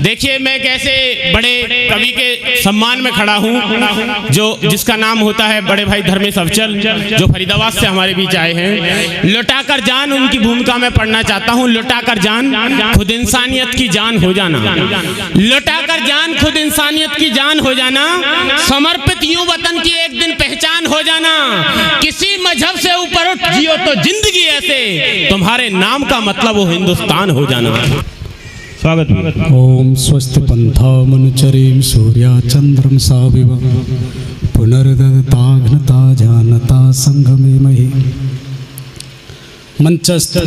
देखिए मैं कैसे बड़े कवि के सम्मान में खड़ा हूँ, जो जिसका नाम होता है बड़े भाई धर्मेश अवचल, जो फरीदाबाद से हमारे बीच आए हैं। लुटाकर जान उनकी भूमिका में पढ़ना चाहता हूँ। लुटाकर जान खुद इंसानियत की जान हो जाना, लुटाकर जान खुद इंसानियत की जान हो जाना, समर्पित यूं वतन की एक दिन पहचान हो जाना, किसी मजहब से ऊपर उठ जियो तो जिंदगी ऐसे, तुम्हारे नाम का मतलब वो हिंदुस्तान हो जाना। स्वागत। ओम स्वस्ति पंथा मनुचरीम सूर्या चंद्रम साविव पुनर्दताघ्नता जानता संगमे मही। मंचस्थ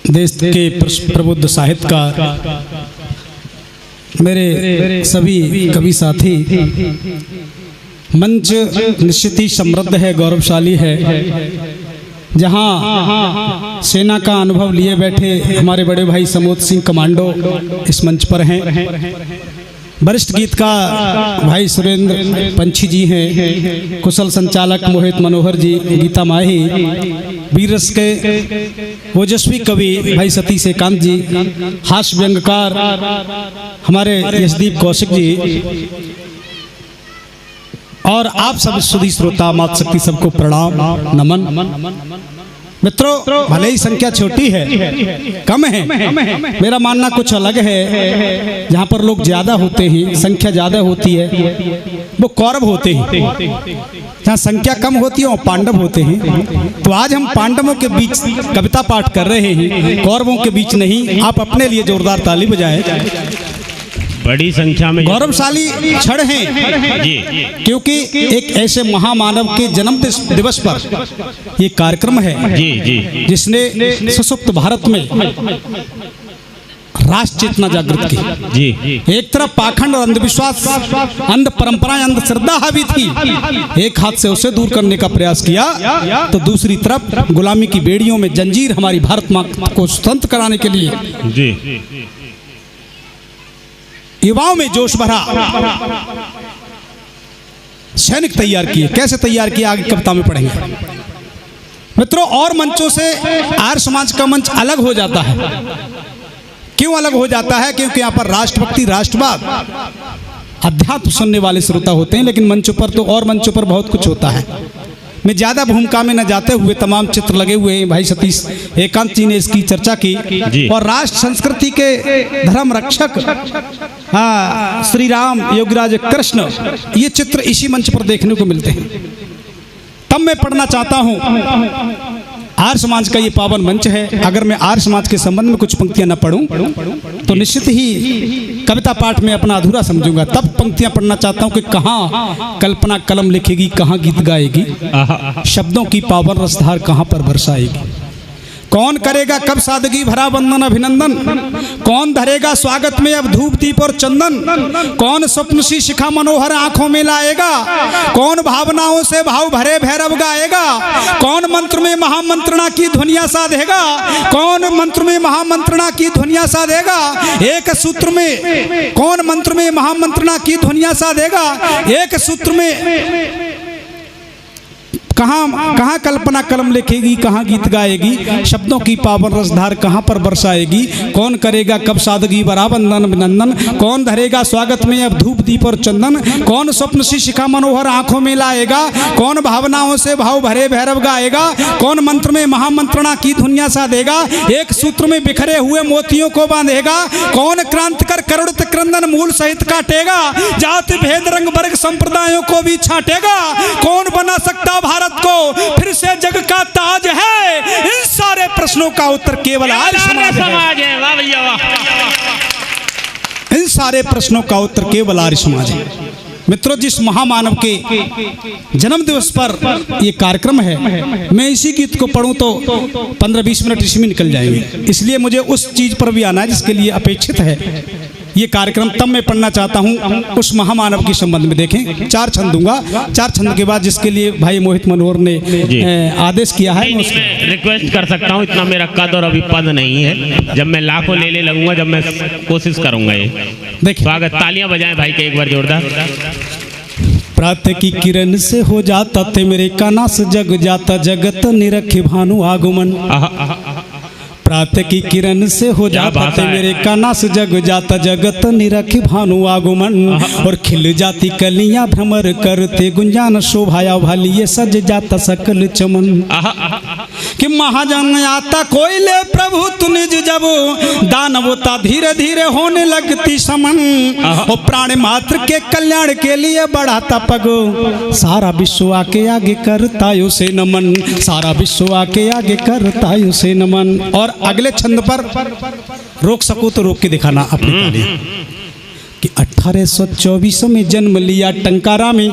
देश के प्रबुद्ध साहित्यकार, मेरे सभी कवि साथी, मंच निश्चित ही समृद्ध है, गौरवशाली है। जहाँ सेना का अनुभव लिए बैठे हमारे बड़े भाई समोद सिंह कमांडो इस मंच पर हैं, वरिष्ठ गीतकार भाई सुरेंद्र पंछी जी हैं, कुशल संचालक मोहित मनोहर जी, गीता माही, वीर रस के ओजस्वी कवि भाई सतीश एकांत जी, हास्य व्यंगकार हमारे यशदीप कौशिक जी, और आप सब सुधी श्रोता मातृशक्ति सबको प्रणाम नमन। मित्रों, भले ही संख्या छोटी है, कम है, मेरा मानना कुछ अलग है। जहाँ पर लोग ज्यादा होते हैं, संख्या ज्यादा होती है, वो कौरव होते हैं। जहाँ संख्या कम होती है वो पांडव होते हैं। तो आज हम पांडवों के बीच कविता पाठ कर रहे हैं, कौरवों के बीच नहीं। आप अपने लिए जोरदार ताली बजाएं। बड़ी संख्या में गौरवशाली क्षण है जी, क्योंकि एक ऐसे महामानव के जन्म दिवस पर ये कार्यक्रम है जी जी, जिसने सशक्त भारत में राष्ट्र चेतना जागृत की जी। एक तरफ पाखंड और अंधविश्वास, अंध परंपराएं, अंध श्रद्धा हावी थी, एक हाथ से उसे दूर करने का प्रयास किया, तो दूसरी तरफ गुलामी की बेड़ियों में जंजीर हमारी भारत मां को स्वतंत्र कराने के लिए जी युवाओं में जोश भरा, सैनिक तैयार किए। कैसे तैयार किए आगे कविता में पढ़ेंगे। मित्रों, और मंचों से आर्य समाज का मंच अलग हो जाता है। क्यों अलग हो जाता है? क्योंकि यहाँ पर राष्ट्रभक्ति, राष्ट्रवाद, अध्यात्म सुनने वाले श्रोता होते हैं, लेकिन मंचों पर तो और मंचों पर बहुत कुछ होता है। मैं ज्यादा भूमिका में न जाते हुए, तमाम चित्र लगे हुए हैं, भाई सतीश एकांत जी ने इसकी चर्चा की, और राष्ट्र संस्कृति के धर्म रक्षक श्री राम, योगीराज कृष्ण, ये चित्र इसी मंच पर देखने को मिलते हैं। तब मैं पढ़ना चाहता हूँ, आर्य समाज का ये पावन मंच है। अगर मैं आर्य समाज के संबंध में कुछ पंक्तियां न पढ़ूं तो निश्चित ही कविता पाठ में अपना अधूरा समझूंगा। तब पंक्तियां पढ़ना चाहता हूं कि कहाँ कल्पना कलम लिखेगी, कहाँ गीत गाएगी, शब्दों की पावन रसधार कहाँ पर बरसाएगी। कौन करेगा कब सादगी भरा वंदन अभिनंदन, कौन धरेगा स्वागत में अब धूप दीप और चंदन, कौन स्वप्न सी शिखा मनोहर आंखों में लाएगा, कौन भावनाओं से भाव भरे भैरव गाएगा, कौन मंत्र में महामंत्रणा की ध्वनिया साधेगा, कौन मंत्र में महामंत्रणा की ध्वनिया साधेगा, एक सूत्र में कौन मंत्र में महामंत्रणा की ध्वनिया साधेगा, एक सूत्र में कहाँ कल्पना कलम लिखेगी, कहाँ गीत गाएगी, शब्दों की पावन रसधार कहाँ पर बरसाएगी, कौन करेगा कब सादगी भरा वंदन अभिनंदन, कौन धरेगा स्वागत में अब धूप दीप और चंदन, कौन स्वप्न सी शिखा मनोहर आंखों में लाएगा, कौन भावनाओं से भाव भरे भैरव गाएगा, कौन मंत्र में महामंत्रणा की धुनिया साधेगा, एक सूत्र में बिखरे हुए मोतियों को बांधेगा, कौन क्रांति कर करुण क्रंदन मूल सहित काटेगा, जाति भेद रंग वर्ग संप्रदायों को भी छाटेगा, कौन बना सकता भारत को फिर से जग का ताज है। इन सारे प्रश्नों का उत्तर केवल आर्य समाज है। वाह भैया वाह। इन सारे प्रश्नों का उत्तर केवल आर्य समाज है। मित्रों, जिस महामानव के जन्म दिवस पर ये कार्यक्रम है, मैं इसी गीत को पढ़ूं तो 15-20 मिनट इसमें निकल जाएंगे। इसलिए मुझे उस चीज पर भी आना है जिसके लिए अपेक्षित है ये कार्यक्रम। तब मैं पढ़ना चाहता हूँ उस महामानव के संबंध में। देखें, 4 छंद दूंगा, 4 छंद के बाद जिसके लिए भाई मोहित मनोहर ने आदेश किया है, मैं रिक्वेस्ट कर सकता हूँ। इतना मेरा कद और अभी पद नहीं है, जब मैं लाखों ले लगूंगा, जब मैं कोशिश करूंगा। ये देखिए, स्वागत, तालियां बजाएं भाई के एक बार जोरदार। प्रातः की किरण से हो जाता थे मेरे काना से जग जाता, जगत निरखे भानु आगमन, प्रातः की किरण से हो जाता थे मेरे कानास जग जाता जगत निरखी भानु आगमन और खिल जाती कलियां भ्रमर करते गुंजान शोभाया भालिये सज जाता सकल चमन कि महाजन आता कोई ले प्रभु तू निज जब दानवता धीरे धीरे होने लगती समन और प्राण मात्र के कल्याण के लिए बढ़ाता पग सारा विश्व आके आगे करता उसे नमन सारा विश्व आके आगे करता उसे नमन। और अगले छंद पर रोक सको तो रोक के दिखाना अपनी ताली कि 1824 में जन्म लिया टंकारा में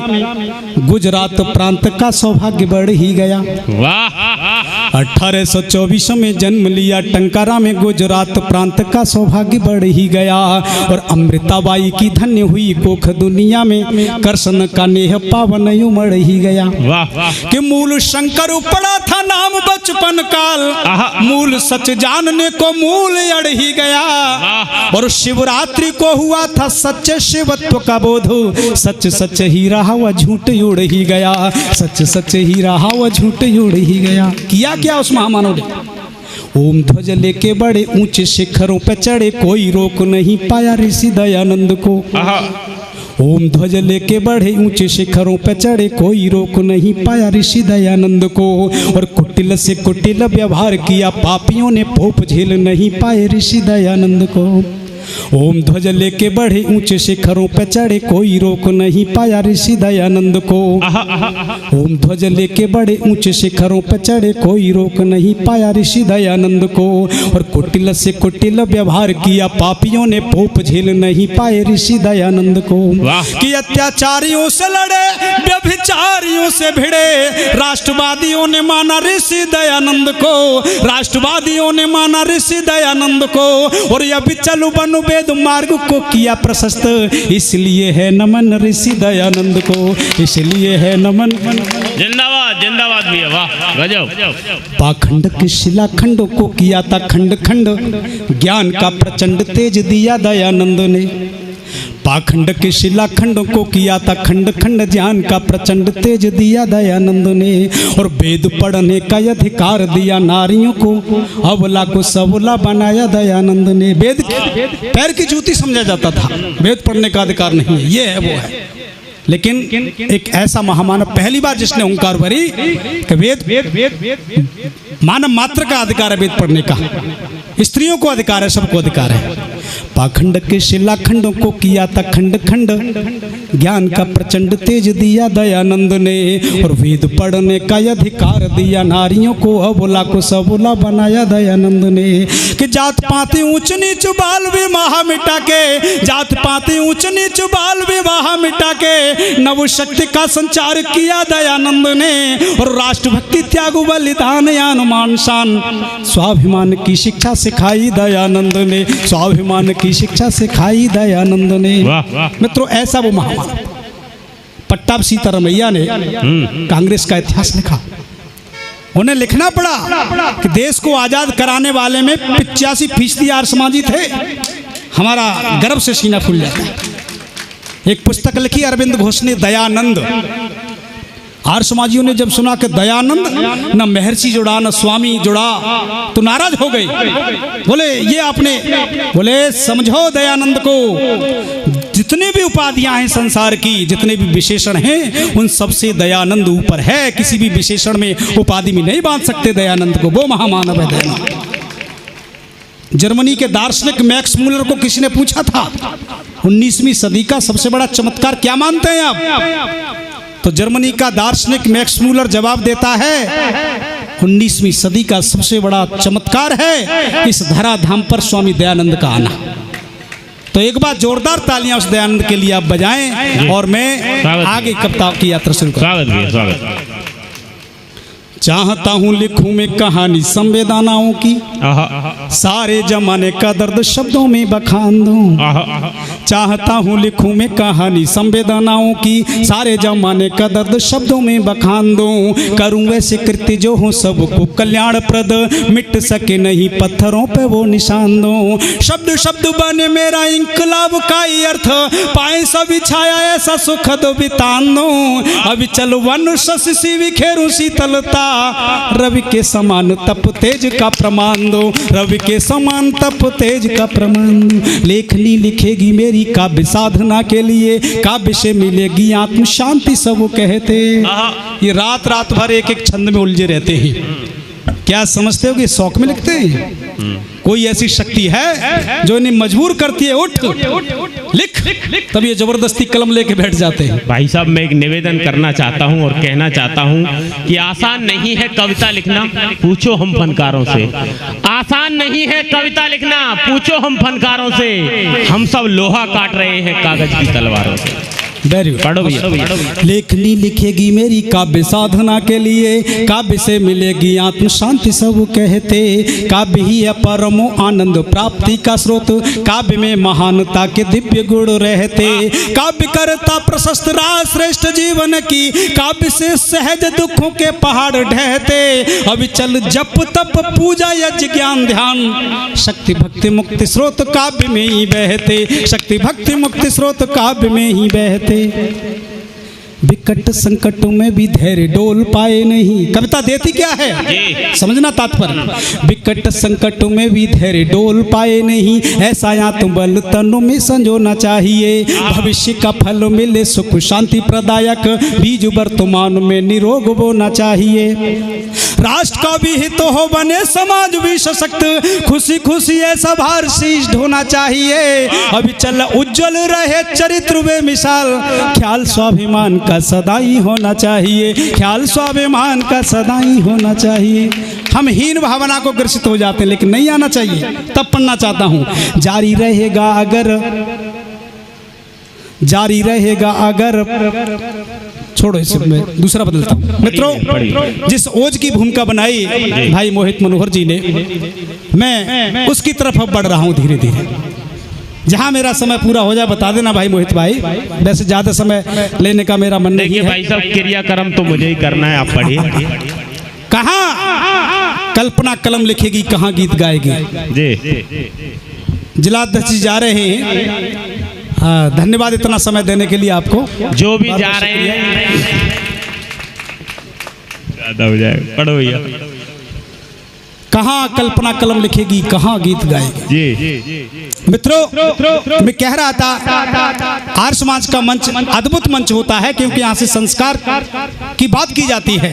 गुजरात प्रांत का सौभाग्य बढ़ ही गया। वाह 1824 में जन्म लिया टंकारा में गुजरात प्रांत का सौभाग्य बढ़ ही गया और अमृताबाई की धन्य हुई कोख दुनिया में कृष्ण का नेह पावन उमड़ ही गया। कि मूल शंकर पड़ा था नाम बचपन काल मूल सच जानने को मूल अड़ ही गया और शिवरात्रि को हुआ था सच्चे शिवत्व का बोध सच सच ही रहा वह झूठ उड़ ही गया सच सच ही रहा वह झूठ उड़ ही गया। किया क्या उस महामानव ने ओम ध्वज लेके बड़े ऊंचे शिखरों पे चढ़े कोई रोक नहीं पाया ऋषि दयानंद को। ओम ध्वज लेके बढ़े ऊंचे शिखरों पे चढ़े कोई रोक नहीं पाया ऋषि दयानंद को और कुटिल से कुटिल व्यवहार किया पापियों ने पोप झेल नहीं पाए ऋषि दयानंद को। ओम ध्वज लेके बढ़े ऊंचे शिखरों पे चढ़े कोई रोक नहीं पाया ऋषि दयानंद को। ओम ध्वज लेके बढ़े ऊंचे शिखरों पे चढ़े कोई रोक नहीं पाया ऋषि दयानंद को और कुटिल से कुटिल व्यवहार किया पापियों ने पोप झेल नहीं पाए ऋषि दयानंद को। कि अत्याचारियों से लड़े व्यभिचारियों से भिड़े राष्ट्रवादियों ने माना ऋषि दयानंद को राष्ट्रवादियों ने माना ऋषि दयानंद को और यह भी चलू बनु वेद मार्ग को किया प्रशस्त इसलिए है नमन ऋषि दयानंद को इसलिए है नमन। जिंदाबाद जिंदाबाद भैया वाह गजब। पाखंड के शिलाखंड को किया था खंड खंड ज्ञान का प्रचंड तेज दिया दयानंद ने। पाखंड के शिलाखंड को किया था खंड खंड ज्ञान का प्रचंड तेज दिया दयानंद ने और वेद पढ़ने का अधिकार दिया नारियों को अबला को सबला बनाया दयानंद ने। वेद पैर की जूती समझा जाता था वेद पढ़ने का अधिकार नहीं है ये है वो है लेकिन एक ऐसा महामानव पहली बार जिसने ओंकार भरी कि वेद मानव मात्र का अधिकार है वेद पढ़ने का स्त्रियों को अधिकार है सबको अधिकार है। पाखंड के शिलाखंडों को किया था खंड खंड ज्ञान का प्रचंड तेज दिया दयानंद ने और वेद पढ़ने का अधिकार दिया नारियों को अबोला को सबोला बनाया दयानंद ने। कि जात पाति ऊंच नीच बाल विवाह मिटा के जात पाति ऊंच नीच बाल विवाह मिटा के नव शक्ति का संचार किया दयानंद ने और राष्ट्रभक्ति त्याग बलिदान अनुमान शान स्वाभिमान की शिक्षा सिखाई दयानंद ने स्वाभिमान की शिक्षा सिखाई दयानंद ने। मित्रों ऐसा वो महामानव पट्टाभ सीतारमैया ने कांग्रेस का इतिहास लिखा। उन्हें लिखना पड़ा कि देश को आजाद कराने वाले में 85% आर्य समाजी थे। हमारा गर्व से सीना फूल जाता है। एक पुस्तक लिखी अरविंद घोष ने दयानंद। आर्य समाजियों ने जब सुना कि दयानंद न महर्षि जुड़ा न स्वामी जुड़ा तो नाराज हो गए। बोले ये आपने बोले समझो दयानंद को जितने भी उपाधियां हैं संसार की जितने भी विशेषण हैं उन सबसे दयानंद ऊपर है। किसी भी विशेषण में उपाधि में नहीं बांध सकते दयानंद को। वो महामानव है दयानंद। जर्मनी के दार्शनिक मैक्स मूलर को किसी ने पूछा था 19वीं सदी का सबसे बड़ा चमत्कार क्या मानते हैं आप? तो जर्मनी का दार्शनिक मैक्स मूलर जवाब देता है 19वीं सदी का सबसे बड़ा चमत्कार है इस धराधाम पर स्वामी दयानंद का आना। तो एक बार जोरदार तालियां उस दयानंद के लिए आप बजाएं और मैं आगे कविता की यात्रा शुरू करूं। चाहता हूँ लिखूं मैं कहानी संवेदनाओं की सारे जमाने का दर्द शब्दों में बखान दूं। चाहता हूँ लिखूं मैं कहानी संवेदनाओं की सारे जमाने का दर्द शब्दों में बखान दूं। करूँ वैसे कृत्य जो हो सबको कल्याणप्रद मिट सके नहीं पत्थरों पे वो निशान दूं। शब्द शब्द बने मेरा इंकलाब का ही अर्थ पाए सभी छाया ऐसा सुखद बितान दूं। अभी चल वन शशि बिखेरूं शीतलता रवि के समान तप तेज का प्रमाण दो, रवि के समान तप तेज का प्रमाण दो। लेखनी लिखेगी मेरी काव्य साधना के लिए, काव्य से मिलेगी आत्म शांति सब कहते। ये रात रात भर एक एक छंद में उलझे रहते हैं। क्या समझते हो कि शौक में लिखते हैं? कोई ऐसी शक्ति है जो इन्हें मजबूर करती है, उठ लिख, तब ये जबरदस्ती कलम लेके बैठ जाते हैं। भाई साहब, मैं एक निवेदन करना चाहता हूं और कहना चाहता हूं कि आसान नहीं है कविता लिखना, पूछो हम फनकारों से। आसान नहीं है कविता लिखना, पूछो हम फनकारों से। हम सब लोहा काट रहे हैं कागज की तलवारों से। पढ़ो भैया। लेखनी लिखेगी मेरी काव्य साधना के लिए, काव्य से मिलेगी आत्म शांति सब कहते। काव्य ही है परमो आनंद प्राप्ति का स्रोत, काव्य में महानता के दिव्य गुण रहते। काव्य करता प्रशस्त राह श्रेष्ठ जीवन की, काव्य से सहज दुखों के पहाड़ ढहते। अभी चल जप तप पूजा यज्ञ ज्ञान ध्यान, शक्ति भक्ति मुक्ति स्रोत काव्य में ही बहते। शक्ति भक्ति मुक्ति स्रोत काव्य में ही बहते। विकट संकटों में भी धैर्य डोल पाए नहीं। कविता देती क्या है, समझना तात्पर्य। विकट संकटों में भी धैर्य डोल पाए नहीं, ऐसा आत्म बल तनु में संजोना चाहिए। भविष्य का फल मिले सुख शांति प्रदायक, बीज वर्तमान में निरोग बोना चाहिए। राष्ट्र का भी हित हो बने समाज भी सशक्त, खुशी खुशी ऐसा भार शीश ढोना चाहिए। अभी चल उज्जवल रहे चरित्र वे मिसाल, ख्याल स्वाभिमान का सदा ही होना चाहिए। ख्याल स्वाभिमान का सदा ही होना चाहिए। हम हीन भावना को ग्रसित हो जाते हैं, लेकिन नहीं आना चाहिए। तब पढ़ना चाहता हूं, जारी रहेगा अगर छोड़ो, इसे मैं दूसरा बदलता हूँ। मित्रों, जिस ओज की भूमिका बनाई भाई मोहित मनोहर जी ने, मैं उसकी तरफ अब बढ़ रहा हूँ धीरे धीरे। जहाँ मेरा समय पूरा हो जाए बता देना भाई मोहित भाई, वैसे ज्यादा समय लेने का मेरा मन नहीं है। भाई साहब, क्रियाक्रम तो मुझे ही करना है, आप पढ़िए। कहाँ कल्पना कलम लिखेगी, कहाँ गीत गाएगी। जिलाध्यक्ष जी जा रहे हैं। हाँ, धन्यवाद इतना समय देने के लिए आपको। जो भी जा रहे हैं ज्यादा हो जाएगा, पढ़ो भैया। कहाँ कल्पना कलम लिखेगी, कहाँ गीत गाएगी। मित्रों, मैं कह रहा था आर्य समाज का मंच अद्भुत मंच होता है, क्योंकि यहाँ से संस्कार की बात की जाती है,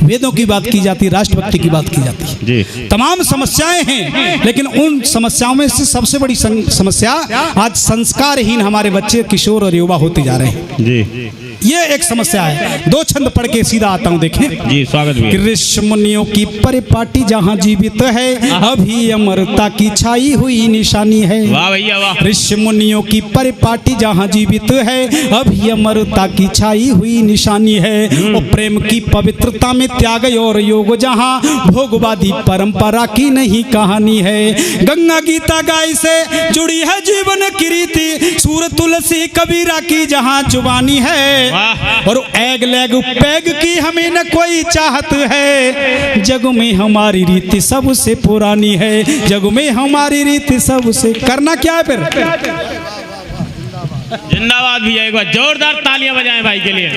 वेदों की बात की जाती है, राष्ट्रभक्ति की बात की जाती है। तमाम समस्याएं हैं, लेकिन उन समस्याओं में से सबसे बड़ी समस्या आज संस्कारहीन हमारे बच्चे किशोर और युवा होते जा रहे हैं। ये एक समस्या है। दो छंद पढ़ के सीधा आता हूँ, देखें जी। स्वागत भी। ऋषि मुनियों की परिपाटी जहाँ जीवित है, अभी अमरता की छाई हुई निशानी है। वाह भैया वाह। ऋषि मुनियों की परिपाटी जहाँ जीवित है, अभी अमरता की छाई हुई निशानी है। और प्रेम की पवित्रता में त्याग और योग जहाँ, भोगवादी परंपरा की नहीं कहानी है। गंगा गीता गाय से जुड़ी है जीवन की रीति, सूर तुलसी कबीरा की जहाँ जुबानी है। और एग लेग पैग की हमें न कोई चाहत है, जग में हमारी रीति सबसे पुरानी है। जग में हमारी रीति सबसे, करना क्या है फिर? जिंदाबाद भैया, एक बार जोरदार तालियां बजाएं भाई के लिए।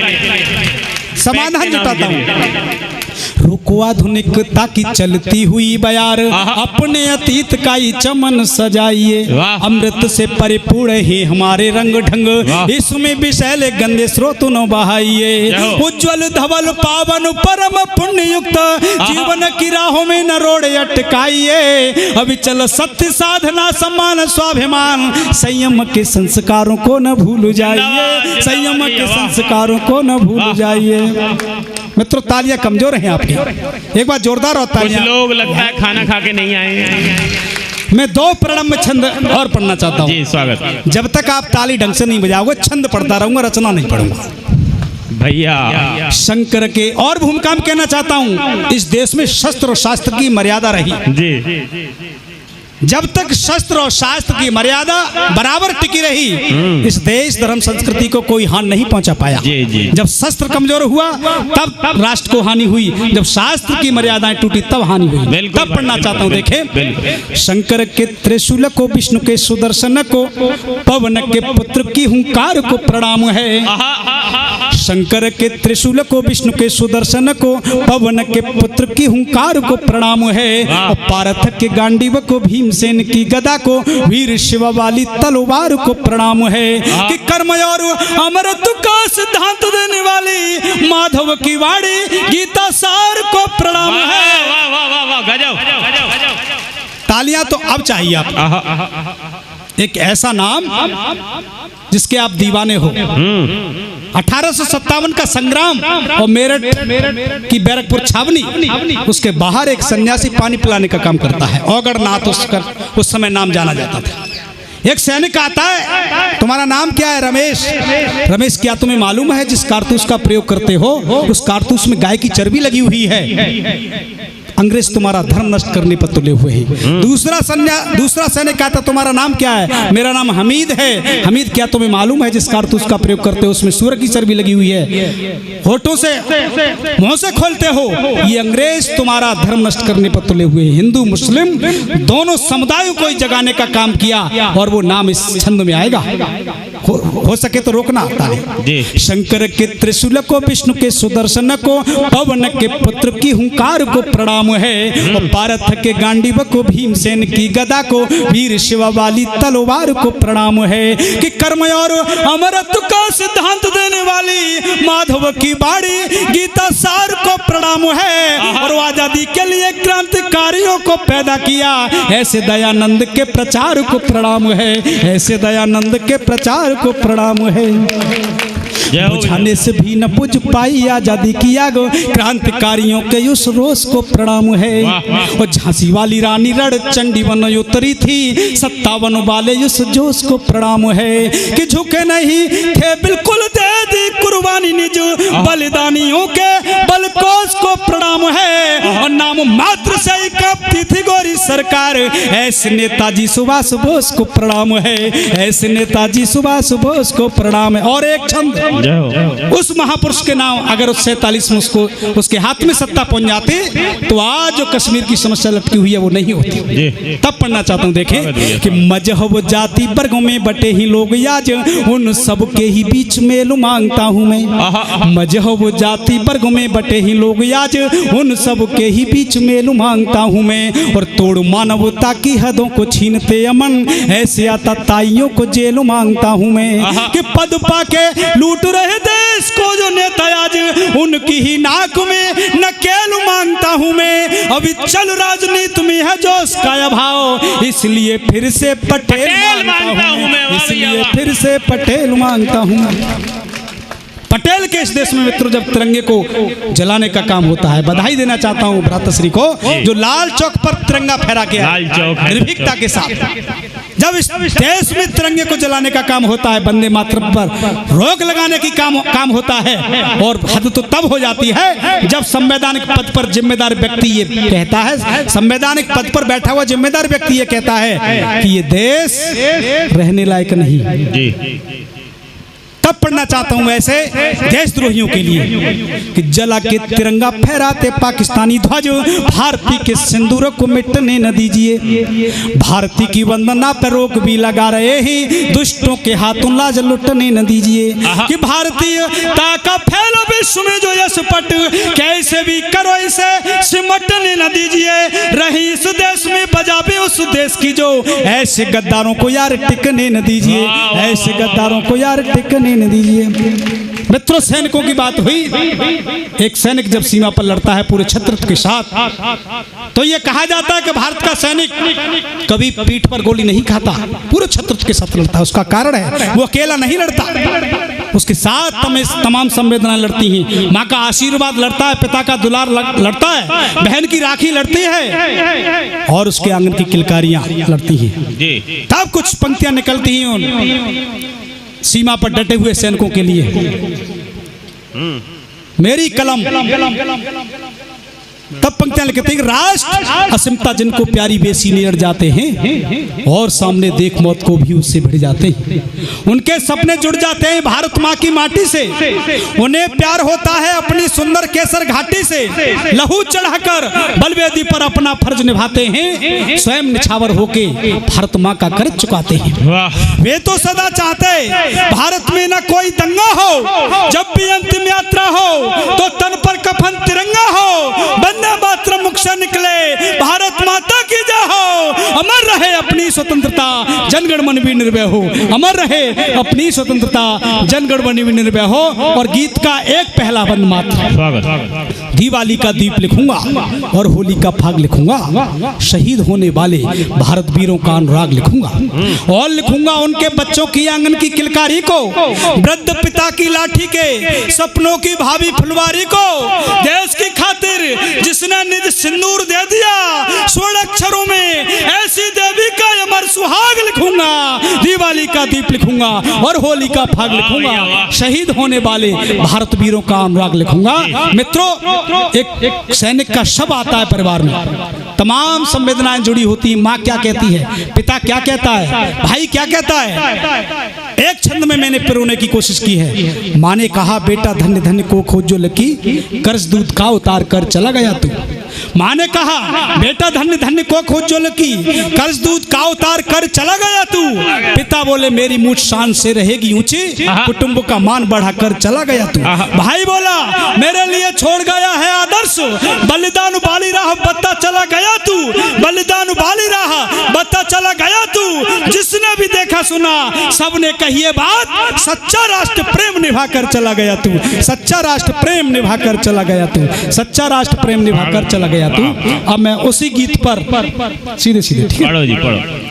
समाधान जुटाता हूँ। रुको आधुनिकता की चलती हुई बयार, अपने अतीत का ही चमन सजाइए। अमृत से परिपूर्ण है हमारे रंग ढंग, इसमें विषैले गंदे स्रोत न बहाइए। उज्जवल धवल पावन परम पुण्य युक्त, जीवन की राहों में न रोड अटकाइए। अभी चलो सत्य साधना सम्मान स्वाभिमान, संयम के संस्कारों को न भूल जाइए। संयम के संस्कारों को न भूल जाइए। मित्रों, तालियां कमजोर हैं आपकी, एक बार जोरदार और तालियां। कुछ लोग लगता है खाना खा के नहीं आए। मैं दो प्रणम्य छंद और पढ़ना चाहता हूँ। जी स्वागत। जब तक आप ताली ढंग से नहीं बजाओगे, छंद पढ़ता रहूंगा, रचना नहीं पढ़ूंगा भैया। शंकर के और भूमिका में कहना चाहता हूँ, इस देश में शस्त्र और शास्त्र की मर्यादा रही जी। जब तक शस्त्र और शास्त्र की मर्यादा बराबर टिकी रही, इस देश धर्म संस्कृति को कोई हानि नहीं पहुंचा पाया। जी। जब शस्त्र कमजोर हुआ तब राष्ट्र को हानि हुई, जब शास्त्र की मर्यादाएं टूटी तब हानि हुई। तब पढ़ना चाहता हूँ, देखें। शंकर के त्रिशूल को, विष्णु के सुदर्शन को, पवन के पुत्र की हुंकार को प्रणाम है। शंकर के त्रिशूल को, विष्णु के सुदर्शन को, पवन के पुत्र की हुंकार को प्रणाम है, और पार्थ के गांडीव को, भीमसेन की गदा को, वीर शिव वाली तलवार को प्रणाम है, कि कर्म और अमृत का सिद्धांत देने वाली माधव की वाणी गीता सार को प्रणाम है। वाह वाह वाह वाह, गजब। तालियां तो अब चाहिए आप। एक ऐसा नाम जिसके आप दीवाने हो। 1857 का संग्राम और मेरठ की बैरकपुर छावनी, उसके बाहर एक सन्यासी पानी पिलाने का काम करता है, औगड़नाथ उसका उस समय नाम जाना जाता था। एक सैनिक आता है, तुम्हारा नाम क्या है? रमेश। रमेश, क्या तुम्हें मालूम है जिस कारतूस का प्रयोग करते हो उस कारतूस में गाय की चर्बी लगी हुई है? अंग्रेज तुम्हारा धर्म नष्ट करने पर तुले हुए हैं। दूसरा सैनिक कहता, तुम्हारा नाम क्या है? मेरा नाम हमीद है। हमीद, क्या तुम्हें मालूम है जिस कारतूस का प्रयोग करते हो उसमें सूअर की चर्बी लगी हुई है? होठों से मुंह से खोलते हो। ये अंग्रेज तुम्हारा धर्म नष्ट करने पर तुले हुए। हिंदू मुस्लिम दोनों समुदायों को जगाने का काम किया, और वो नाम इस छंद में आएगा। हो सके तो रोकना। शंकर के त्रिशूल को, विष्णु के सुदर्शन को, पवन के पुत्र की हुंकार को प्रणाम है, और पार्थ के गांडीव को, भीमसेन की गदा को, वीर शिव वाली तलवार को प्रणाम है, कि कर्म और अमृत का सिद्धांत देने वाली माधव की बाड़ी गीता सार को प्रणाम है, और आजादी के लिए क्रांतिकारियों को पैदा किया, ऐसे दयानंद के प्रचार को प्रणाम है, ऐसे दयानंद के प्रचार को प्रणाम है। बुझाने से भी न बुझ पाई आजादी की आग, क्रांतिकारियों के उस रोष को प्रणाम है। और झांसी वाली रानी रण चंडी वन उतरी थी, 57 वाले उस जोश को प्रणाम है, कि झुके नहीं थे बिल्कुल, दे दी कुर्बानी निज बलिदानियों के बलकोश को प्रणाम है। और नाम मात्र से ही कांपती थी गोरी सरकार, ऐसे नेताजी सुभाष बोस को प्रणाम है, ऐसे नेताजी सुभाष बोस को प्रणाम है। और एक छंद, उस महापुरुष के नाम अगर उस 47 में उसके हाथ में सत्ता पहुंच जाती तो आज जो कश्मीर की समस्या लटकी हुई है वो नहीं होती। तब पढ़ना चाहता हूं, देखें कि मजहब जाति वर्गों में बटे ही लोग आज, उन सब के ही बीच मेल मांगता हूं मैं। मजहब जाति वर्गों में बटे ही लोग आज, उन सब के ही बीच मेल मांगता हूं मैं। और तोड़ मानवता की हदों को छीनते अमन, ऐसे आतताइयों को जेल मांगता हूं मैं। कि पद पाके लूट रहे देश को जो नेता आज, उनकी ही नाक में नकेल मांगता हूं मैं। अभी चल राजनीति में है जो उसका अभाव, इसलिए फिर से पटेल मांगता हूं मैं, इसलिए फिर से पटेल मांगता हूं। पटेल के इस देश में मित्रों जब तिरंगे को जलाने का काम होता है, बधाई देना चाहता हूं भ्राताश्री को जो लाल चौक पर तिरंगा फहरा के निर्भीकता के साथ जब इस देश में तिरंगे को जलाने का काम होता है, वंदे मातरम पर रोक लगाने की काम होता है। और हद तो तब हो जाती है जब संवैधानिक पद पर जिम्मेदार व्यक्ति ये कहता है, संवैधानिक पद पर बैठा हुआ जिम्मेदार व्यक्ति ये कहता है कि ये देश रहने लायक नहीं। तब पढ़ना चाहता हूं ऐसे देशद्रोहियों के लिए कि जला के तिरंगा फहराते पाकिस्तानी ध्वज, भारतीय के सिंदूर को मिटने न दीजिए। भारतीय की वंदना पर रोक भी लगा रहे ही, दुष्टों के हाथों लाज लुटने न दीजिए। कि भारतीयता का फैलो विश्व में जो यश पट, कैसे भी करो इसे सिमटने न दीजिए। रही इस देश में बजाबे उस देश की जो, ऐसे गद्दारों को यार टिकने न दीजिए, ऐसे गद्दारों को यार टिकने न दीजिए। मित्रों, सैनिकों की बात हुई। एक सैनिक जब सीमा पर लड़ता है पूरे छत्र के साथ, तो यह कहा जाता है कि भारत का सैनिक कभी पीठ पर गोली नहीं खाता, पूरे छत्र के साथ लड़ता है। उसका कारण है वो अकेला नहीं लड़ता, उसके साथ तमाम संवेदनाएं लड़ती हैं। माँ का आशीर्वाद लड़ता है, पिता का दुलार लड़ता है, बहन की राखी लड़ती है, और उसके आंगन की किलकारियां लड़ती हैं। तब कुछ पंक्तियां निकलती हैं सीमा पर डटे हुए सैनिकों के लिए। मेरी कलम तब पंक्तियां लिखते हैं, राष्ट्र असीमता जिनको प्यारी बेसी नियर जाते हैं और सामने देख मौत को भी उससे भिड़ जाते हैं। उनके सपने जुड़ जाते हैं भारत माँ की माटी से, उन्हें प्यार होता है अपनी सुंदर केसर घाटी से। लहू चढ़ाकर बलवेदी पर अपना फर्ज निभाते हैं, स्वयं निछावर होके भारत माँ का कर्ज चुकाते हैं। वे तो सदा चाहते भारत में न कोई दंगा हो, जब भी अंतिम यात्रा हो तो तन पर कफन तिरंगा हो। वंदे मातरम मुख से निकले भारत माता की जय हो। अमर रहे अपनी स्वतंत्रता, जनगण मन भी निर्भय हो। अमर रहे अपनी स्वतंत्रता, जनगण मन भी निर्भय हो। और गीत का एक पहला बंद मात्र, दिवाली का दीप लिखूंगा और होली का फाग लिखूंगा, शहीद होने वाले भारत वीरों का अनुराग लिखूंगा। और लिखूंगा उनके बच्चों की आंगन की किलकारी को, वृद्ध पिता की लाठी के सपनों की भावी फुलवारी को। देश की खातिर जिसने निज सिंदूर दे दिया, स्वर्ण अक्षरों में ऐसी देवी का अमर सुहाग लिखूंगा। दिवाली का दीप लिखूंगा और होली का फाग लिखूंगा, शहीद होने वाले भारत वीरों का अनुराग लिखूंगा। मित्रों, एक सैनिक का शव आता है परिवार में, तमाम संवेदनाएं जुड़ी होती। माँ क्या कहती है, पिता क्या कहता है, भाई क्या कहता है। एक छंद में मैंने पिरोने की कोशिश की है। माँ ने कहा, बेटा धन्य धन्य को खोजो लकी, कर्ज दूध का उतार कर चला गया तू। माँ ने कहा, बेटा धन्य धन्य को खोजो लकी, कर्ज दूध का उतार कर चला गया तू। पिता बोले, मेरी मूठ शान से रहेगी ऊंची, कुटुंब का मान बढ़ाकर चला गया तू। भाई बोला, मेरे लिए छोड़ गया है आदर्श, बलिदान बाली राह बत्ता चला गया तू। बलिदान बाली राह बत्ता चला गया तू। जिसने भी देखा सुना सबने कही बात, सच्चा राष्ट्र प्रेम निभा कर चला गया तू। सच्चा राष्ट्र प्रेम निभा कर चला गया तू। सच्चा राष्ट्र प्रेम निभा कर चला गया तू। अब मैं उसी गीत पर सीधे सीधे पढ़ो जी पढ़ो।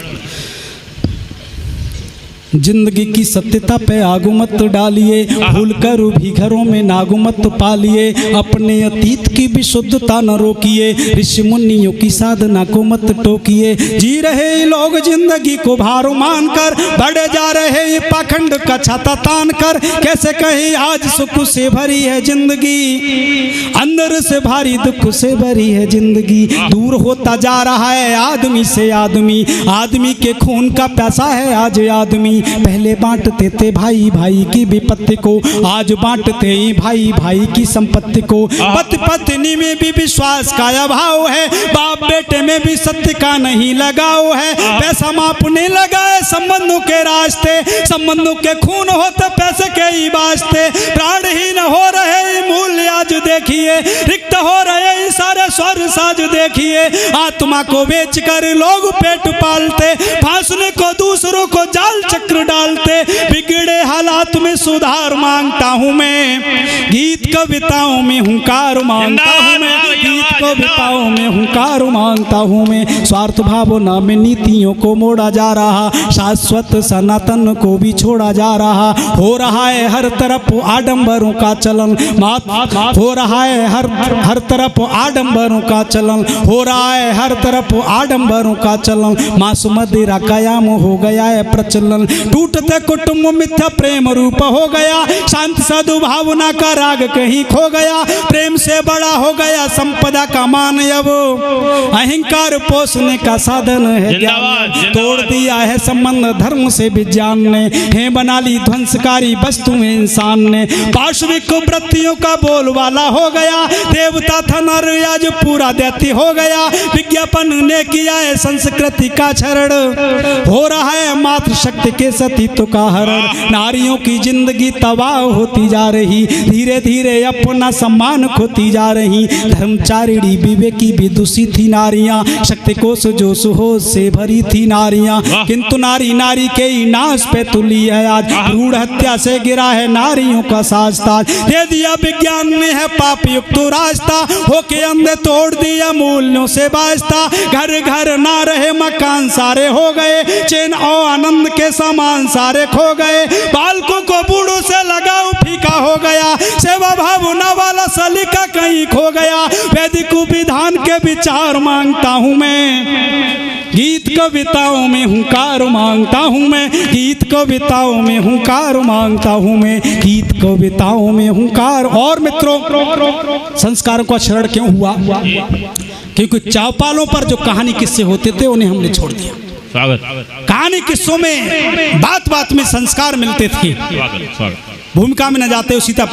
जिंदगी की सत्यता पे आगू मत डालिए, भूल कर भी घरों में नागू मत पालिए। अपने अतीत की विशुद्धता न रोकिए, ऋषि मुनियों की साधना को मत टोकिए। जी रहे लोग जिंदगी को भार मानकर, बढ़े जा रहे ये पाखंड का छाता तान कर। कैसे कहे आज सुख से भरी है जिंदगी, अंदर से भारी दुख से भरी है जिंदगी। दूर होता जा रहा है आदमी से आदमी, आदमी के खून का प्यासा है आज आदमी। पहले बांटते थे भाई भाई की विपत्ति को, आज बांटते ही भाई भाई की संपत्ति को। पति पत्नी में भी विश्वास का अभाव है, बाप बेटे में भी सत्य का नहीं लगाव है। पैसा मापने लगा है संबंधों के रास्ते, संबंधों के खून होते पैसे के ही वास्ते। प्राणहीन हो रहे मूल्य आज देखिए, रिक्त हो रहे सारे स्वर साज देखिए। आत्मा को बेच कर लोग पेट पालते, फांसने को दूसरों को जाल चक्र डालते। बिगड़े हालात में सुधार मांगता हूँ मैं, गीत कविताओं में हुंकार मांगता हूँ मैं। गीत कविताओं में हुंकार मांगता हूँ मैं। स्वार्थ भावना में नीतियों को मोड़ा जा रहा, शाश्वत सनातन को भी छोड़ा जा रहा। हो रहा है हर तरफ आडंबरों का चलन, हो रहा है हर तरफ आडंबरों का चलन। हो रहा है हर तरफ आडंबरों का चलन। मांस मदिरा कायम हो गया है प्रचलन, टूटते कुटुंब मिथ्या प्रेम रूप हो गया। शांत सद्भावना का राग कहीं खो गया, प्रेम से बड़ा हो गया संपदा का मान। अब अहंकार पोषने का साधन है ज्ञान, तोड़ दिया है संबंध धर्म से विज्ञान ने। है बना ली ध्वंसकारी वस्तु में इंसान ने, पार्श्विक वृत्तियों का बोलवाला हो गया। देवता था नर आज पूरा दैत्य हो गया। विज्ञापन ने किया है संस्कृति का क्षरण, हो रहा है मातृ शक्ति के सतीत्व का हरण। नारियों की जिंदगी तबाह होती जा रही, धीरे धीरे अपना सम्मान खोती जा रही। धर्मचारिणी विवेकी विदुषी थी नारियां, शक्ति को जोश होश से भरी थी नारियां। किंतु नारी नारी के ही नाश पे तुली है आज, भ्रूण हत्या से गिरा है नारियों का साजताज। दे दिया विज्ञान ने है पाप युक्त रास्ता, होके अंधे तोड़ दिया मूल्यों से वास्ता। घर घर ना रहे मकान सारे हो गए, चैन और आनंद के सामान सारे खो गए। बालकों को बूढ़ों से लगाव फीका हो गया, सेवा भावना वाला सलीका कहीं खो गया। वैदिक विधान के विचार मांगता हूँ मैं, गीत कविताओं में हुंकार मांगता हूँ मैं, गीत कविताओं में हुंकार मांगता हूँ मैं, गीत कविताओं में हुंकार। और मित्रों, संस्कारों का क्षरण क्यों हुआ? क्योंकि चौपालों पर जो कहानी किस्से होते थे उन्हें हमने छोड़ दिया। कहानी किस्सों में बात बात में संस्कार मिलते थे। भूमिका में न जाते हो, सीधा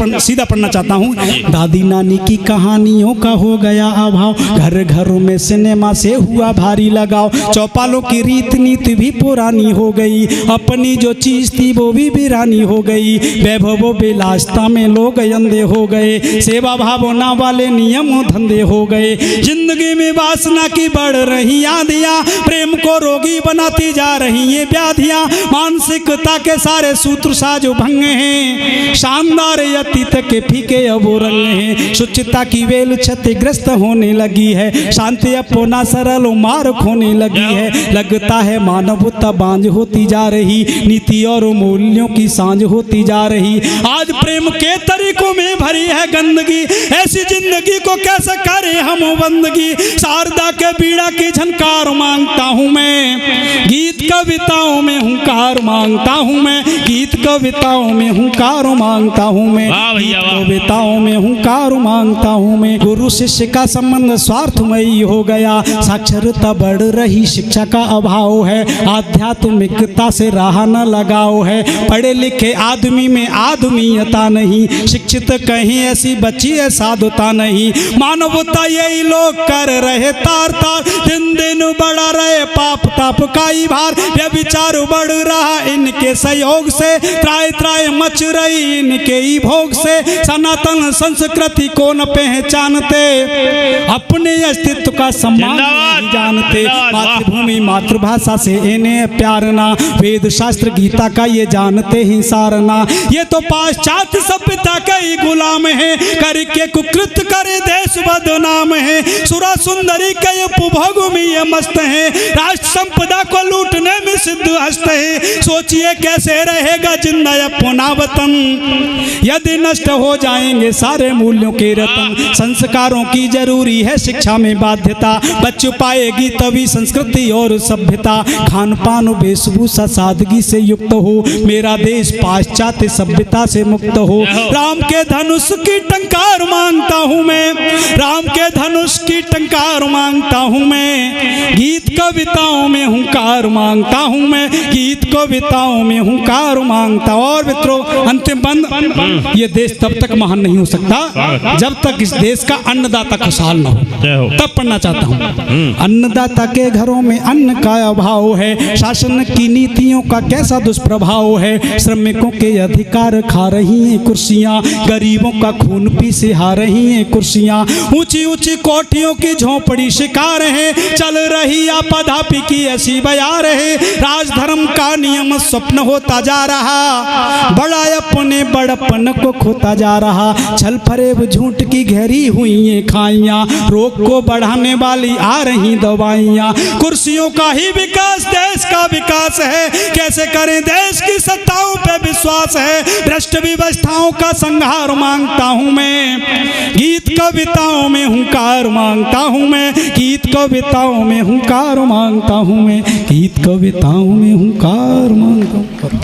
पढ़ना चाहता हूँ। दादी नानी की कहानियों का हो गया अभाव, घर घरों में सिनेमा से हुआ भारी लगाव, चौपालों की रीत नीति भी पुरानी हो गई, अपनी जो चीज थी वो भी वीरानी हो गई, वैभव विलासता में लोग अंधे हो गए, सेवा भावना वाले नियम धंधे हो गए, जिंदगी में वासना की बढ़ रही आंधियां, प्रेम को रोगी बनाती जा रही ये व्याधियां, मानसिकता के सारे सूत्र साजो भंग हैं, शानदार अतीत के फीके अब रंग हैं, शुचिता की वेल क्षतिग्रस्त होने लगी है, शांति अपना सरल मार्ग होने लगी है, लगता है मानवता बांझ होती जा रही, नीति और मूल्यों की सांझ होती जा रही, आज प्रेम के तरीकों में भरी है गंदगी, ऐसी जिंदगी को कैसे करें हम बंदगी, शारदा के बीड़ा की झनकार मांगता हूँ मैं, गीत कविताओं में हुंकार मांगता हूँ मैं, गीत कविताओं में हुंकार मांगता हूँ मैं, कविताओं में हुंकार मांगता हूँ मैं। गुरु शिष्य का संबंध स्वार्थमयी हो गया, साक्षरता बढ़ रही शिक्षा का अभाव है, आध्यात्मिकता से राह न लगाओ है, पढ़े लिखे आदमी में आदमीयता नहीं, शिक्षित कहीं ऐसी बच्ची है साधुता नहीं, मानवता यही लोग कर रहे तार तार, दिन दिन बढ़ा रहे पाप ताप का ही भार, व्यभिचार बढ़ रहा इनके सहयोग से, त्राय त्राय मच रही इनके ही भोग से, सनातन संस्कृति को न पहचानते, अपने अस्तित्व का सम्मान नहीं जानते, मातृभूमि मातृभाषा से इन्हें प्यार ना, वेद शास्त्र गीता का ये जानते ही सारना, ये तो पाश्चात्य सभ्यता के ही गुलाम है, करके कुकृत करे देश बदनाम है, सुरा सुंदरी के उपभोग में ये मस्त है, राष्ट्र संपदा को लूटने में सिद्ध हस्त है, सोचिए कैसे रहेगा जिंदा अपना वतन, यदि नष्ट हो जाएंगे सारे मूल्यों के रतन, संस्कारों की जरूरी है शिक्षा में बाध्यता, बच पाएगी तभी संस्कृति और सभ्यता, खान पान वेशभूषा सादगी से युक्त हो, मेरा देश पाश्चात्य सभ्यता से मुक्त हो, राम के धनुष की टंकार मांगता हूँ मैं, राम के धनुष की टंकार मांगता हूँ मैं, गीत कविताओं में हुंकार मांगता हूँ मैं, गीत कविताओं में हुंकार मांगता। और मित्रों, अंतिम बंद, ये देश तब तक महान नहीं हो सकता जब तक इस देश का अन्नदाता खुशहाल न हो, तब पढ़ना चाहता हूँ। अन्नदाता के घरों में अन्न का अभाव है, शासन की नीतियों का कैसा दुष्प्रभाव है, श्रमिकों के अधिकार खा रही हैं कुर्सियाँ, गरीबों का खून पी सिहा रही हैं कुर्सियाँ, ऊंची ऊंची कोठियों की झोंपड़ी शिकार है, चल रही आपदापी की ऐसी बयार है, राजधर्म का नियम स्वप्न होता जा रहा, बड़ा अपने बड़पन को खोता जा रहा, छल फरेब झूठ की घेरी हुई ये खाइयाँ, रोग को बढ़ाने वाली आ रही दवाइयाँ, कुर्सियों का ही विकास देश का विकास है, कैसे करें देश की सत्ताओं पे विश्वास है, भ्रष्ट व्यवस्थाओं का संहार मांगता हूँ मैं, गीत कविताओं में हुंकार मांगता हूँ मैं, गीत कविताओं में हुंकार मांगता हूँ मैं, गीत कविताओं में हुंकार मांगता हूँ।